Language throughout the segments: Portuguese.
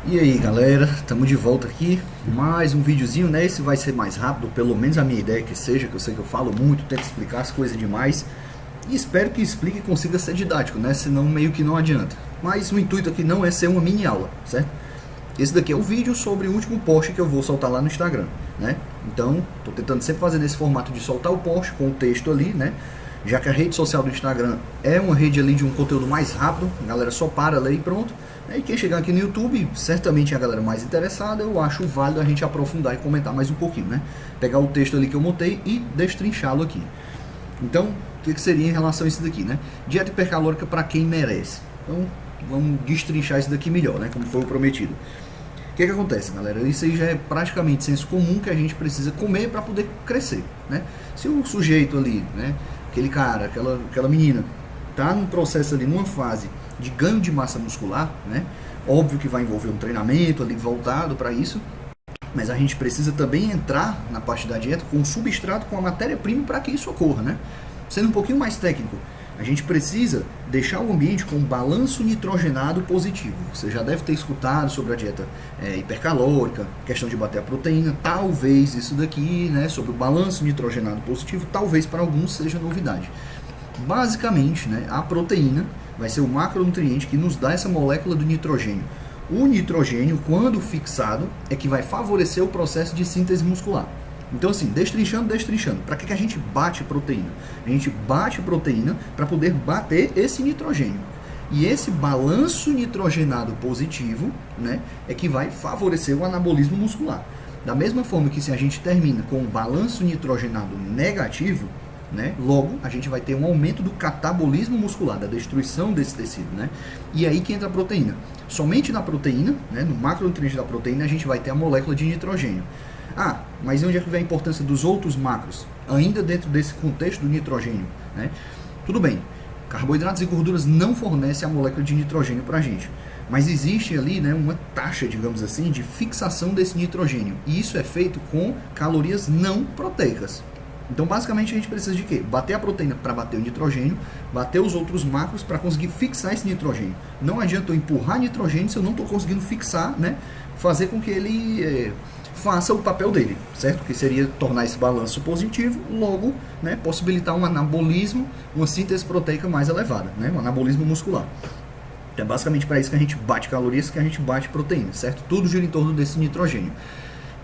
E aí galera, estamos de volta aqui, mais um videozinho, né? Esse vai ser mais rápido, pelo menos a minha ideia é que seja, que eu sei que eu falo muito, tento explicar as coisas demais. E espero que explique e consiga ser didático, né? Senão meio que não adianta. Mas o intuito aqui não é ser uma mini aula, certo? Esse daqui é o vídeo sobre o último post que eu vou soltar lá no Instagram, né? Então, estou tentando sempre fazer nesse formato de soltar o post com o texto ali, né? Já que a rede social do Instagram é uma rede ali de um conteúdo mais rápido, a galera só para, lê e pronto. E quem chegar aqui no YouTube, certamente é a galera mais interessada, eu acho válido a gente aprofundar e comentar mais um pouquinho, né? Pegar o texto ali que eu montei e destrinchá-lo aqui. Então, o que seria em relação a isso daqui, né? Dieta hipercalórica para quem merece. Então, vamos destrinchar isso daqui melhor, né? Como foi o prometido. O que acontece, galera? Isso aí já é praticamente senso comum que a gente precisa comer para poder crescer, né? Se o sujeito ali, né? Aquele cara, aquela menina, tá num processo ali, numa fase de ganho de massa muscular, né? Óbvio que vai envolver um treinamento ali voltado para isso, mas a gente precisa também entrar na parte da dieta com o substrato, com a matéria-prima para que isso ocorra, né? Sendo um pouquinho mais técnico, a gente precisa deixar o ambiente com um balanço nitrogenado positivo. Você já deve ter escutado sobre a dieta hipercalórica, questão de bater a proteína, talvez isso daqui, né, sobre o balanço nitrogenado positivo, talvez para alguns seja novidade. Basicamente, né, a proteína vai ser o macronutriente que nos dá essa molécula do nitrogênio. O nitrogênio, quando fixado, é que vai favorecer o processo de síntese muscular. Então, assim, destrinchando. Para que a gente bate proteína? A gente bate proteína para poder bater esse nitrogênio. E esse balanço nitrogenado positivo, né, é que vai favorecer o anabolismo muscular. Da mesma forma que se a gente termina com um balanço nitrogenado negativo, né, logo a gente vai ter um aumento do catabolismo muscular, da destruição desse tecido, né? E aí que entra a proteína. Somente na proteína, né, no macronutriente da proteína, a gente vai ter a molécula de nitrogênio. Ah, mas onde é que vem a importância dos outros macros? Ainda dentro desse contexto do nitrogênio, né? Tudo bem, carboidratos e gorduras não fornecem a molécula de nitrogênio para a gente. Mas existe ali, né, uma taxa, digamos assim, de fixação desse nitrogênio. E isso é feito com calorias não proteicas. Então, basicamente, a gente precisa de quê? Bater a proteína para bater o nitrogênio, bater os outros macros para conseguir fixar esse nitrogênio. Não adianta eu empurrar nitrogênio se eu não estou conseguindo fixar, né? Fazer com que ele faça o papel dele, certo? Que seria tornar esse balanço positivo, logo, né, possibilitar um anabolismo, uma síntese proteica mais elevada, né? Um anabolismo muscular. É basicamente para isso que a gente bate calorias, que a gente bate proteína, certo? Tudo gira em torno desse nitrogênio.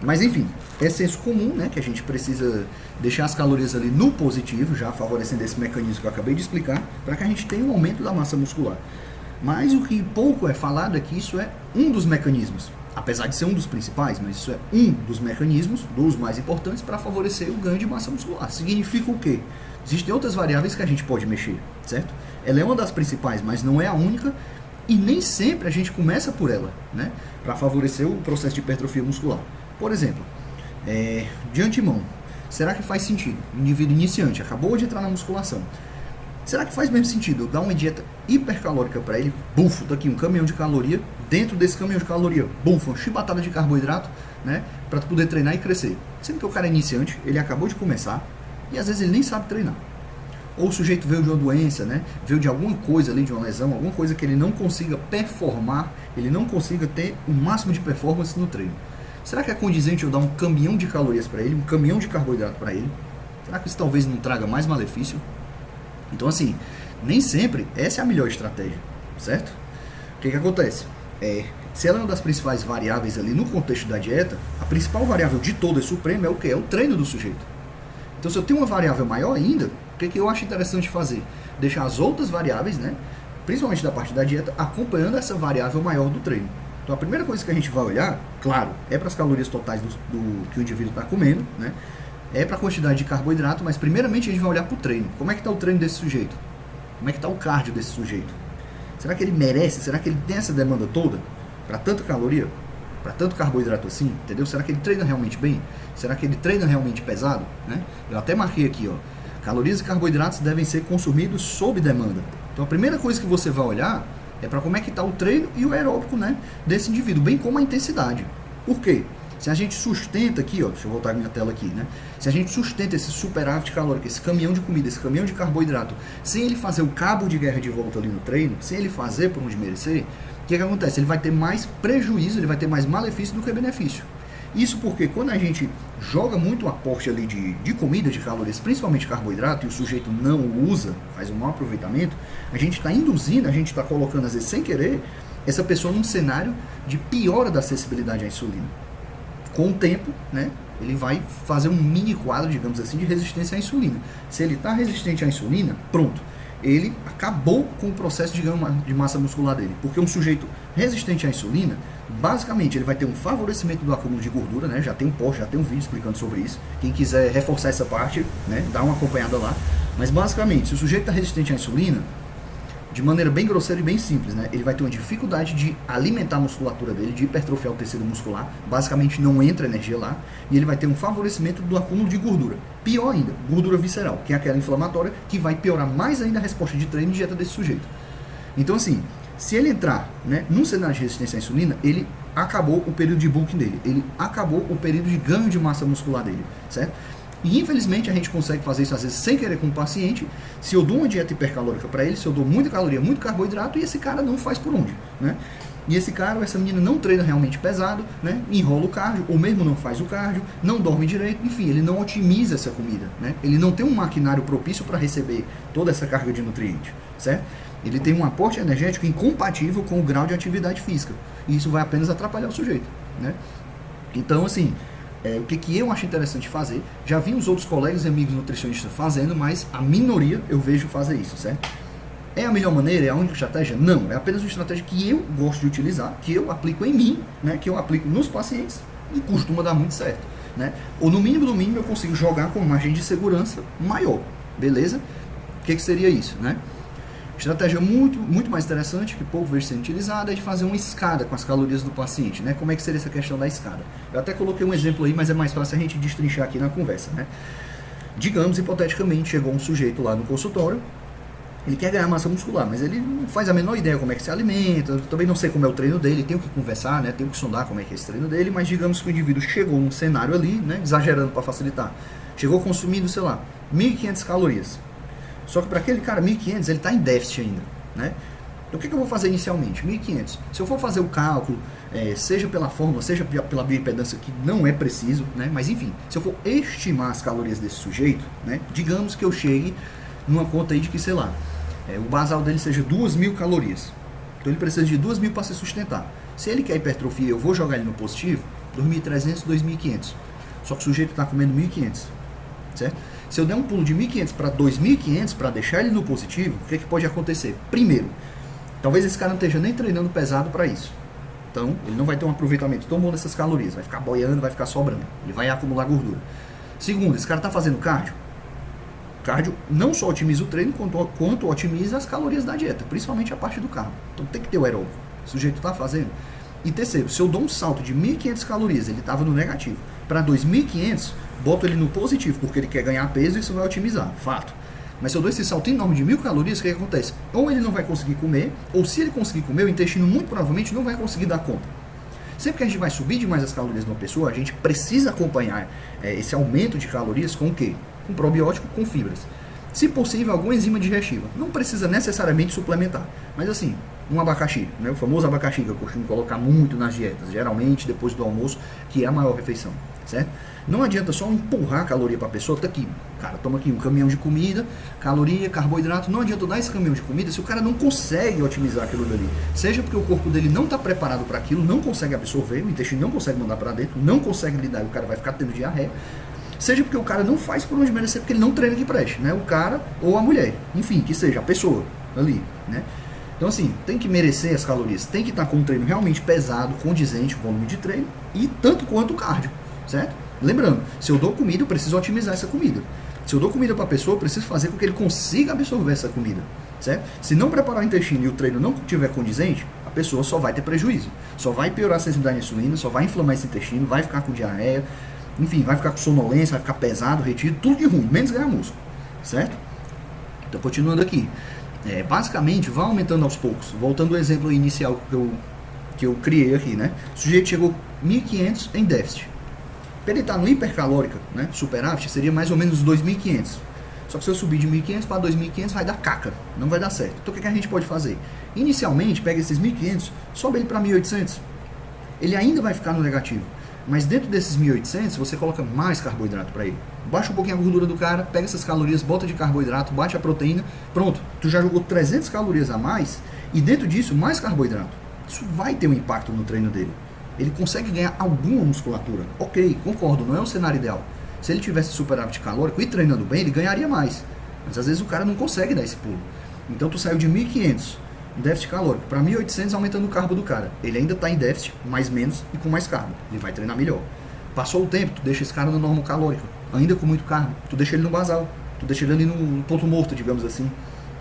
Mas enfim, é senso comum, né, que a gente precisa deixar as calorias ali no positivo, já favorecendo esse mecanismo que eu acabei de explicar, para que a gente tenha um aumento da massa muscular. Mas o que pouco é falado é que isso é um dos mecanismos, apesar de ser um dos principais, mas isso é um dos mecanismos, dos mais importantes, para favorecer o ganho de massa muscular. Significa o quê? Existem outras variáveis que a gente pode mexer, certo? Ela é uma das principais, mas não é a única, e nem sempre a gente começa por ela, né, para favorecer o processo de hipertrofia muscular. Por exemplo, de antemão, será que faz sentido? Um indivíduo iniciante, acabou de entrar na musculação. Será que faz mesmo sentido eu dar uma dieta hipercalórica para ele? Bufo, daqui um caminhão de caloria. Dentro desse caminhão de caloria, bufo, uma chibatada de carboidrato, né? Para poder treinar e crescer. Sendo que o cara é iniciante, ele acabou de começar e às vezes ele nem sabe treinar. Ou o sujeito veio de uma doença, né? Veio de alguma coisa ali, de uma lesão, alguma coisa que ele não consiga performar, ele não consiga ter o máximo de performance no treino. Será que é condizente eu dar um caminhão de calorias para ele, um caminhão de carboidrato para ele? Será que isso talvez não traga mais malefício? Então, assim, nem sempre essa é a melhor estratégia, certo? O que acontece? Se ela é uma das principais variáveis ali no contexto da dieta, a principal variável de todo esse supremo é o quê? É o treino do sujeito. Então, se eu tenho uma variável maior ainda, o que eu acho interessante fazer? Deixar as outras variáveis, né, principalmente da parte da dieta, acompanhando essa variável maior do treino. Então, a primeira coisa que a gente vai olhar, claro, é para as calorias totais do que o indivíduo está comendo, né? É para a quantidade de carboidrato, mas primeiramente a gente vai olhar para o treino. Como é que está o treino desse sujeito? Como é que está o cardio desse sujeito? Será que ele merece? Será que ele tem essa demanda toda? Para tanta caloria? Para tanto carboidrato assim? Entendeu? Será que ele treina realmente bem? Será que ele treina realmente pesado? Né? Eu até marquei aqui, ó. Calorias e carboidratos devem ser consumidos sob demanda. Então a primeira coisa que você vai olhar é para como é que está o treino e o aeróbico, né, desse indivíduo, bem como a intensidade. Por quê? Se a gente sustenta aqui, ó, deixa eu voltar a minha tela aqui, né? Se a gente sustenta esse superávit calórico, esse caminhão de comida, esse caminhão de carboidrato, sem ele fazer o cabo de guerra de volta ali no treino, sem ele fazer por onde merecer, o que acontece? Ele vai ter mais prejuízo, ele vai ter mais malefício do que benefício. Isso porque quando a gente joga muito o aporte ali de comida, de calorias, principalmente carboidrato, e o sujeito não usa, faz um mau aproveitamento, a gente está induzindo, a gente está colocando, às vezes sem querer, essa pessoa num cenário de piora da acessibilidade à insulina. Com o tempo, né, ele vai fazer um mini quadro, digamos assim, de resistência à insulina. Se ele está resistente à insulina, pronto, ele acabou com o processo de massa muscular dele. Porque um sujeito resistente à insulina, basicamente, ele vai ter um favorecimento do acúmulo de gordura, né? Já tem um post, já tem um vídeo explicando sobre isso. Quem quiser reforçar essa parte, né, dá uma acompanhada lá. Mas basicamente, se o sujeito está resistente à insulina, de maneira bem grosseira e bem simples, né, ele vai ter uma dificuldade de alimentar a musculatura dele, de hipertrofiar o tecido muscular, basicamente não entra energia lá, e ele vai ter um favorecimento do acúmulo de gordura. Pior ainda, gordura visceral, que é aquela inflamatória, que vai piorar mais ainda a resposta de treino e dieta desse sujeito. Então assim, se ele entrar, né, num cenário de resistência à insulina, ele acabou o período de bulking dele, ele acabou o período de ganho de massa muscular dele, certo? E infelizmente a gente consegue fazer isso às vezes sem querer com o paciente. Se eu dou uma dieta hipercalórica para ele, se eu dou muita caloria, muito carboidrato, e esse cara não faz por onde, né? E esse cara ou essa menina não treina realmente pesado, né? Enrola o cardio, ou mesmo não faz o cardio, não dorme direito, enfim, ele não otimiza essa comida, né? Ele não tem um maquinário propício para receber toda essa carga de nutriente, certo? Ele tem um aporte energético incompatível com o grau de atividade física, e isso vai apenas atrapalhar o sujeito, né? Então, assim, o que eu acho interessante fazer, já vi os outros colegas e amigos nutricionistas fazendo, mas a minoria eu vejo fazer isso, certo? É a melhor maneira? É a única estratégia? Não, é apenas uma estratégia que eu gosto de utilizar, que eu aplico em mim, né, que eu aplico nos pacientes e costuma dar muito certo, né? Ou no mínimo eu consigo jogar com uma margem de segurança maior, beleza? O que seria isso, né? Estratégia muito mais interessante, que pouco vejo sendo utilizada, é de fazer uma escada com as calorias do paciente, né? Como é que seria essa questão da escada? Eu até coloquei um exemplo aí, mas é mais fácil a gente destrinchar aqui na conversa, né? Digamos, hipoteticamente, chegou um sujeito lá no consultório, ele quer ganhar massa muscular, mas ele não faz a menor ideia como é que se alimenta, eu também não sei como é o treino dele, tenho que conversar, né? Tenho que sondar como é que é esse treino dele, mas digamos que o indivíduo chegou num cenário ali, né? Exagerando para facilitar, chegou consumindo, sei lá, 1.500 calorias. Só que para aquele cara, 1.500, ele está em déficit ainda, né? Então o que eu vou fazer inicialmente? 1.500. Se eu for fazer o cálculo, seja pela fórmula, seja pela bioimpedância, que não é preciso, né? Mas enfim, se eu for estimar as calorias desse sujeito, né? Digamos que eu chegue numa conta aí de que, sei lá, o basal dele seja 2.000 calorias. Então ele precisa de 2.000 para se sustentar. Se ele quer hipertrofia, eu vou jogar ele no positivo, 2.300, 2.500. Só que o sujeito está comendo 1.500, certo? Se eu der um pulo de 1.500 para 2.500 para deixar ele no positivo, o que pode acontecer? Primeiro, talvez esse cara não esteja nem treinando pesado para isso. Então, ele não vai ter um aproveitamento tão bom dessas calorias, vai ficar boiando, vai ficar sobrando, ele vai acumular gordura. Segundo, esse cara está fazendo cardio. Cardio não só otimiza o treino, quanto otimiza as calorias da dieta, principalmente a parte do carbo. Então tem que ter o aeróbico, o sujeito está fazendo. E terceiro, se eu dou um salto de 1.500 calorias, ele estava no negativo, para 2.500, boto ele no positivo, porque ele quer ganhar peso e isso vai otimizar, fato. Mas se eu dou esse salto enorme de 1.000 calorias, o que acontece? Ou ele não vai conseguir comer, ou se ele conseguir comer, o intestino muito provavelmente não vai conseguir dar conta. Sempre que a gente vai subir demais as calorias de uma pessoa, a gente precisa acompanhar esse aumento de calorias com o quê? Com probiótico, com fibras. Se possível, alguma enzima digestiva. Não precisa necessariamente suplementar, mas assim, um abacaxi, né? O famoso abacaxi que eu costumo colocar muito nas dietas, geralmente depois do almoço, que é a maior refeição, certo? Não adianta só empurrar a caloria para a pessoa, tá aqui, cara, toma aqui um caminhão de comida, caloria, carboidrato, não adianta dar esse caminhão de comida se o cara não consegue otimizar aquilo dali, seja porque o corpo dele não está preparado para aquilo, não consegue absorver, o intestino não consegue mandar para dentro, não consegue lidar, e o cara vai ficar tendo diarreia, seja porque o cara não faz por onde merecer, porque ele não treina que preste, né? O cara ou a mulher, enfim, que seja a pessoa ali, né? Então assim, tem que merecer as calorias, tem que estar com um treino realmente pesado, condizente, volume de treino, e tanto quanto o cardio, certo? Lembrando, se eu dou comida, eu preciso otimizar essa comida. Se eu dou comida para a pessoa, eu preciso fazer com que ele consiga absorver essa comida, certo? Se não preparar o intestino e o treino não tiver condizente, a pessoa só vai ter prejuízo, só vai piorar a sensibilidade à insulina, só vai inflamar esse intestino, vai ficar com diarreia, enfim, vai ficar com sonolência, vai ficar pesado, retido, tudo de ruim, menos ganhar músculo, certo? Então, continuando aqui. Basicamente, vai aumentando aos poucos. Voltando ao exemplo inicial que eu criei aqui, né? O sujeito chegou 1.500 em déficit. Para ele estar no hipercalórica, né, superávit, seria mais ou menos 2.500. Só que se eu subir de 1.500 para 2.500 vai dar caca, não vai dar certo. Então o que a gente pode fazer? Inicialmente, pega esses 1.500, sobe ele para 1.800. Ele ainda vai ficar no negativo. Mas dentro desses 1.800, você coloca mais carboidrato para ele. Baixa um pouquinho a gordura do cara, pega essas calorias, bota de carboidrato, bate a proteína, pronto. Tu já jogou 300 calorias a mais e dentro disso mais carboidrato. Isso vai ter um impacto no treino dele. Ele consegue ganhar alguma musculatura. Ok, concordo, não é o cenário ideal. Se ele tivesse superávit calórico e treinando bem, ele ganharia mais. Mas às vezes o cara não consegue dar esse pulo. Então tu saiu de 1.500, déficit calórico, para 1.800 aumentando o carbo do cara. Ele ainda está em déficit, mais menos e com mais carbo. Ele vai treinar melhor. Passou o tempo, tu deixa esse cara no normal calórico, ainda com muito carbo. Tu deixa ele no basal. Tu deixa ele ali no ponto morto, digamos assim.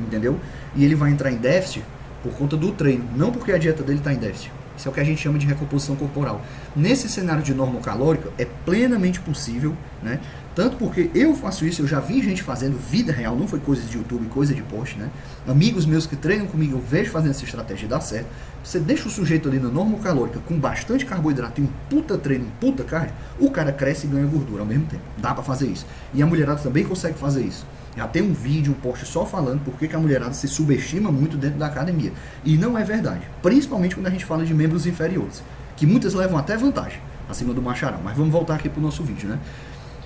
Entendeu? E ele vai entrar em déficit por conta do treino, não porque a dieta dele está em déficit. Isso é o que a gente chama de recomposição corporal. Nesse cenário de normocalórica, é plenamente possível, né? Tanto porque eu faço isso, eu já vi gente fazendo, vida real, não foi coisa de YouTube, coisa de post, né? Amigos meus que treinam comigo, eu vejo fazendo essa estratégia e dá certo. Você deixa o sujeito ali na normocalórica com bastante carboidrato e um puta treino, um puta cardio, o cara cresce e ganha gordura ao mesmo tempo. Dá pra fazer isso. E a mulherada também consegue fazer isso. Já tem um vídeo, um post só falando porque que a mulherada se subestima muito dentro da academia. E não é verdade. Principalmente quando a gente fala de membros inferiores. Que muitas levam até vantagem acima do macharão. Mas vamos voltar aqui pro nosso vídeo, né?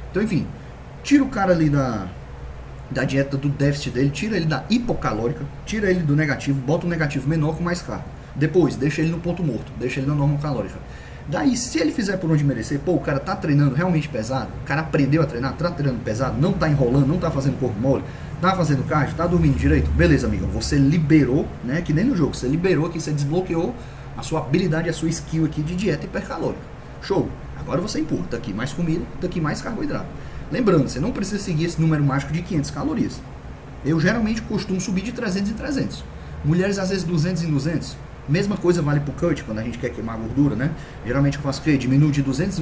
Então, enfim. Tira o cara ali da dieta do déficit dele. Tira ele da hipocalórica. Tira ele do negativo. Bota um negativo menor com mais carbo. Depois, deixa ele no ponto morto. Deixa ele na normocalórica. Daí, se ele fizer por onde merecer, pô, o cara tá treinando realmente pesado, o cara aprendeu a treinar, tá treinando pesado, não tá enrolando, não tá fazendo corpo mole, tá fazendo cardio, tá dormindo direito, beleza, amigão, você liberou, né, que nem no jogo, você liberou aqui, você desbloqueou a sua habilidade, a sua skill aqui de dieta hipercalórica. Show! Agora você empurra, tá aqui mais comida, tá aqui mais carboidrato. Lembrando, você não precisa seguir esse número mágico de 500 calorias. Eu geralmente costumo subir de 300 em 300. Mulheres às vezes 200 em 200. Mesma coisa vale pro cut, quando a gente quer queimar gordura, né? Geralmente eu faço o quê? Diminuo de 200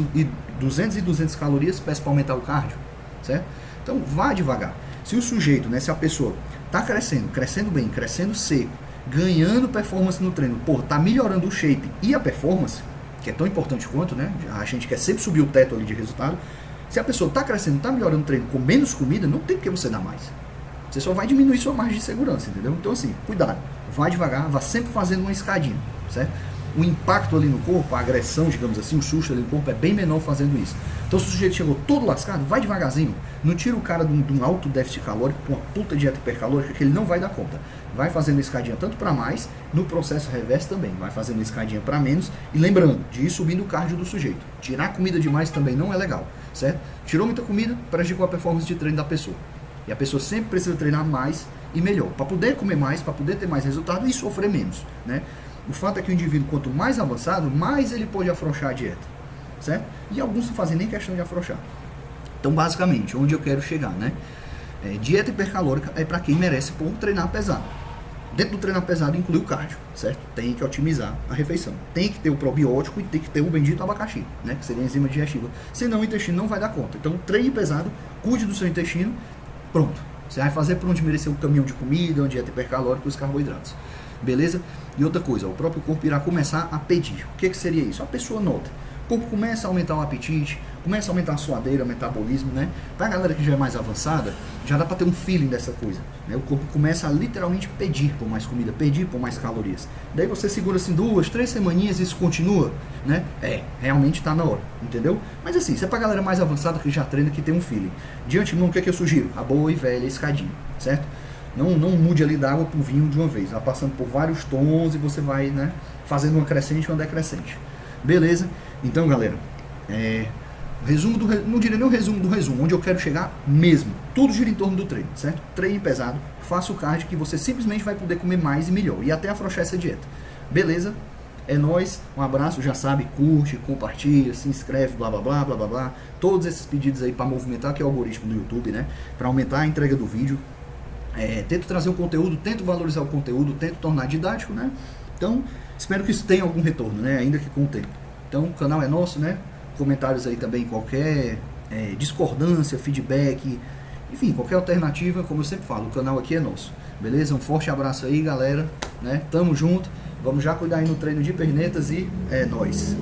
e 200 calorias, peço para aumentar o cardio, certo? Então, vá devagar. Se o sujeito, né, se a pessoa tá crescendo bem, crescendo seco, ganhando performance no treino, pô, tá melhorando o shape e a performance, que é tão importante quanto, né? A gente quer sempre subir o teto ali de resultado. Se a pessoa tá crescendo, tá melhorando o treino com menos comida, não tem porque você dar mais. Você só vai diminuir sua margem de segurança, entendeu? Então assim, cuidado, vai devagar, vá sempre fazendo uma escadinha, certo? O impacto ali no corpo, a agressão, digamos assim, o susto ali no corpo é bem menor fazendo isso. Então se o sujeito chegou todo lascado, vai devagarzinho, não tira o cara de um alto déficit calórico com uma puta dieta hipercalórica que ele não vai dar conta. Vai fazendo escadinha tanto para mais, no processo reverso também, vai fazendo escadinha para menos e lembrando de ir subindo o cardio do sujeito. Tirar comida demais também não é legal, certo? Tirou muita comida, prejudicou a performance de treino da pessoa. E a pessoa sempre precisa treinar mais e melhor, para poder comer mais, para poder ter mais resultado e sofrer menos, né? O fato é que o indivíduo, quanto mais avançado, mais ele pode afrouxar a dieta, certo? E alguns não fazem nem questão de afrouxar. Então, basicamente, onde eu quero chegar, né? Dieta hipercalórica é para quem merece por treinar pesado. Dentro do treinar pesado inclui o cardio, certo? Tem que otimizar a refeição. Tem que ter o probiótico e tem que ter o bendito abacaxi, né? Que seria a enzima digestiva. Senão o intestino não vai dar conta. Então, treine pesado, cuide do seu intestino. Pronto, você vai fazer por onde merecer um caminhão de comida, uma dieta hipercalórica e os carboidratos. Beleza? E outra coisa, o próprio corpo irá começar a pedir. O que seria isso? A pessoa nota. O corpo começa a aumentar o apetite, começa a aumentar a suadeira, o metabolismo, né? Pra galera que já é mais avançada, já dá pra ter um feeling dessa coisa, né? O corpo começa a literalmente pedir por mais comida, pedir por mais calorias. Daí você segura assim 2, 3 semaninhas e isso continua, né? Realmente tá na hora, entendeu? Mas assim, isso é pra galera mais avançada que já treina, que tem um feeling. De antemão, o que é que eu sugiro? A boa e velha escadinha, certo? Não mude ali da água pro vinho de uma vez, vai passando por vários tons e você vai, né, fazendo uma crescente e uma decrescente. Beleza? Então, galera, resumo não diria nem o resumo do resumo, onde eu quero chegar mesmo. Tudo gira em torno do treino, certo? Treine pesado, faça o cardio que você simplesmente vai poder comer mais e melhor e até afrouxar essa dieta. Beleza? É nóis, um abraço, já sabe, curte, compartilha, se inscreve, blá blá blá blá blá blá. Todos esses pedidos aí para movimentar, que é o algoritmo do YouTube, né? Para aumentar a entrega do vídeo. Tento trazer o conteúdo, tento valorizar o conteúdo, tento tornar didático, né? Então, espero que isso tenha algum retorno, né? Ainda que com o tempo. Então, o canal é nosso, né? Comentários aí também, qualquer discordância, feedback, enfim, qualquer alternativa, como eu sempre falo, o canal aqui é nosso. Beleza? Um forte abraço aí, galera, né? Tamo junto. Vamos já cuidar aí no treino de pernetas e é nóis.